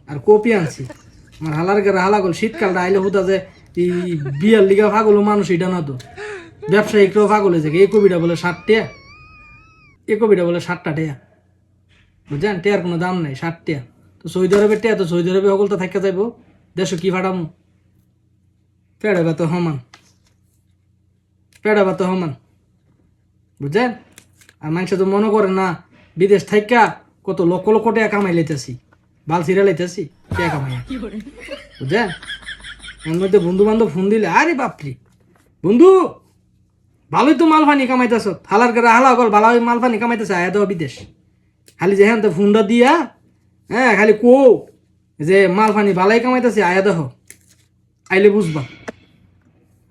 আর copy আনছি। আমার হালার গেরা হালা গল শীতকালটা আইলে হুদা যে এই বিয়ার লিগা পাগল মানুষ এটা না তো ব্যবসায়িকরাও পাগল হয়েছে। এই কপিটা বলে 60 টাকা, এই কপিটা বলে 60 টাকা, বুঝছেন? টেয়ার কোনো দাম নাই, 60 টাকা। তো সৌদি আরবের টেয়া তো সৌদি আরবে সকল তো থাকা যাইব, দেশো কি ফাটামু? পেড়ে বা তো সমান, পেড়ে বা তো সমান, বুঝছেন? আর মানুষ তো মনে করে না বিদেশ থাইকা কত লক্ষ লক্ষ টাকা কামাই লাইতেছি, বাল ছিঁড়া লাইতেছি টাকা কামাই, বুঝছেন? এর মধ্যে বন্ধু বান্ধব ফোন দিলে আরে বাপরি বন্ধু ভালোই তো মাল পানি কামাইতেছ, হালার করে হালা গল ভালোই মাল পানি কামাইতেছে, আয়া দেওয়া বিদেশ। খালি যে হ্যাঁ তো ফোনটা দিয়া হ্যাঁ খালি কো যে মাল পানি ভালাই কামাইতেছে, আয়া দেহ আইলে বুঝবা।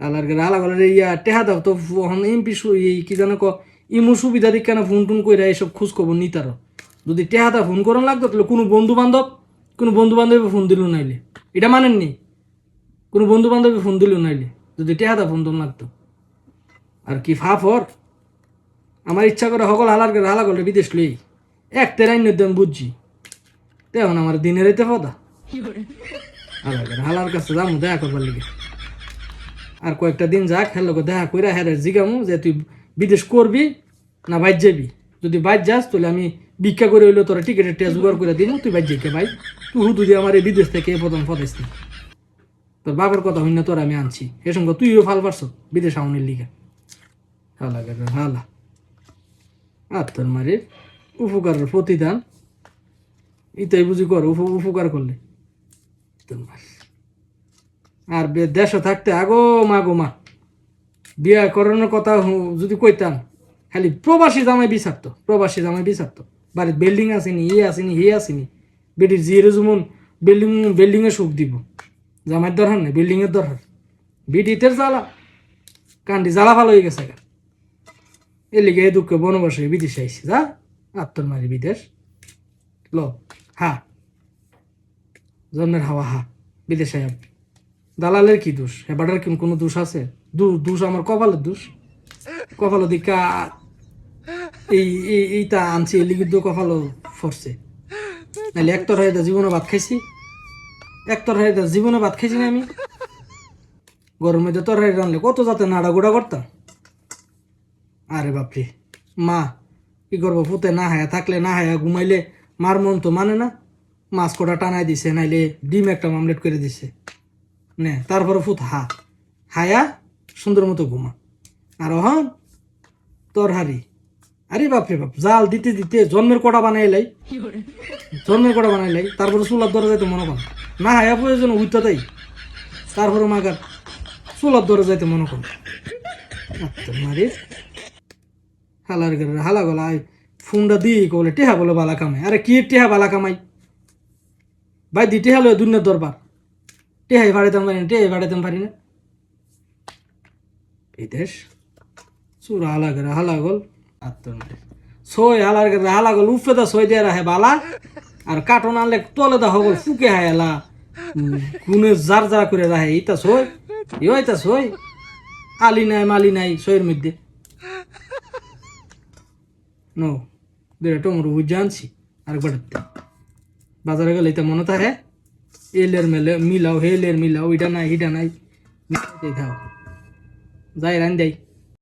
হালার করে হালা গলের ইয়া টেহা দাও তো এমপি কি জানো ক ইমু সুবিধা দিক কেন ফোন টোন করে এইসব খোঁজ খবর নিতার। যদি টেহাটা ফোন করান লাগতো তাহলে কোনো বন্ধু বান্ধবী ফোন দিল নাইলে, এটা মানেননি? কোনো বন্ধু বান্ধবী ফোন দিল নাইলে যদি টেহাটা ফোন তোন লাগতো। আর কি ফাফর আমার ইচ্ছা করে সকল হালার করে হালা করলে বিদেশ লই এক তেরাই নির্দম বুঝছি, তেমন আমার দিনের এতে পদা হালার করে হালার কাছে যাবো দেখা করবার লিগে। আর কয়েকটা দিন যাক হের লোক দেখা করে হ্যাঁ জিগামু যে তুই বিদেশ করবি না বাইর যাবি। যদি বাইর যাস তাহলে আমি ভিক্ষা করে হইলেও তোরা টিকিটের টিয়া জোগাড় করে দিব, তুই বাইর যাইকে ভাই, তুই হুদু দিয়ে আমার এই বিদেশ থেকে প্রথম ফদাইস না। তোর বাবার কথা হইন না তোর আমি আনছি এ সঙ্গে তুইও ফাল পারছ বিদেশ আউনের লিগা। হালা গেল হালা আর তোর মারির উপকারের প্রতিদান ইতাই বুঝি কর, উপকার করলে তোর মার। আর দেশে থাকতে আগো মা বিয়া করানোর কথা যদি কইতাম খালি প্রবাসী জামাই বিচারতো, প্রবাসী জামাই বিচারতো। বাড়ির বিল্ডিং আসেনি ইয়ে আসেনি হে আসেনি, বেটির জিয়ের যেমন বিল্ডিংয়ে সুখ দিব, জামাইয়ের দরকার নেই, বিল্ডিংয়ের দরকার। বিটিতের জ্বালা কান্দি জ্বালা ভালো হয়ে গেছে। এর লিগে এই দুঃখে বনবাসে বিদেশে আইসি, যা আত্মর মারি বিদেশ ল হা জন্মের হাওয়া হা বিদেশে আয়। দালালের কি দোষ? হেবাটার কি কোনো দোষ আছে? দোষ আমার কপালের দোষ। কপালো দিকা এইটা আনছি এই লিগির কপালো ফরছে, নাহলে একতর হয়ে জীবনে ভাত খাইছি, একতর হয়ে জীবনে ভাত খাইছি না আমি। গরমের মধ্যে তরকারি রানলে কত যাতে নাড়া গোড়া করতাম। আরে বাপরে মা কি করবো, ফুতে না হায়া থাকলে না হায়া ঘুমাইলে মার মন তো মানে না, মাছ কটা টানাই দিছে, নাইলে ডিম একটা মামলেট করে দিছে নে, তারপরে ফুত হায়া সুন্দর মতো ঘুমা। আর হন তরহারি আরে বাপরে বাপ জাল দিতে দিতে জন্মের কটা বানাইলাই, জন্মের কটা বানাইলাই, তারপরে চুলার দরে যাইতে মনে কর না হায়া প্রয়োজন উঠতে তাই, তারপরে মাগার চুলার দরে যাইতে মনে কর। মারি হালার ঘরে হালা গলা ফোনটা দিয়ে বলে টেহা বলে বালা কামাই। আরে কি টেহা বালা কামাই ভাই, দি টেহা লয় দুনিয়ার দরবার, টেহাই ভাড়াইতাম পারি না, টেহাই ভাড়াইতাম পারি না। বিদেশ চুরা হালা ঘরে হালা গল ছয় হালার ঘরে হালা গল উফে দা ছয় দিয়ে রাখে বালা, আর কার্টন আনলে তলে দা হগল ফুকে হায়ালা গুনে জার জার করে রাখে ইতা ছয় ইতা ছয় আলি নাই মালি নাই ছয়ের মধ্যে নো দুটা টমরু বুঝে আনছি। আরেকবার বাজারে গেলে এটা মনে থাকে এলের মেলে মিলাও হেলের মিলাও, এটা নাই হিটা নাই খাও যাই রান দেয়।